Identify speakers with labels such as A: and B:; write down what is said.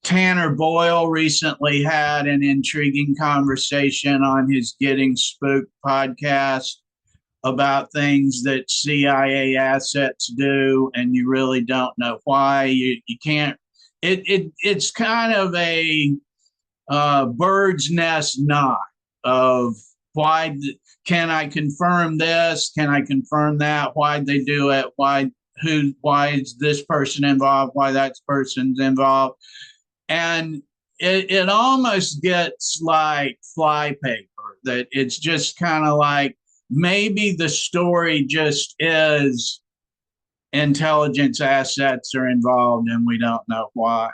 A: Tanner Boyle recently had an intriguing conversation on his Getting Spooked podcast about things that CIA assets do, and you really don't know why. You can't. It's kind of a bird's nest knot of why can I confirm this? Can I confirm that? Why'd they do it? Why is this person involved? Why that person's involved? And it almost gets like flypaper, that it's just kind of like maybe the story just is intelligence assets are involved and we don't know why.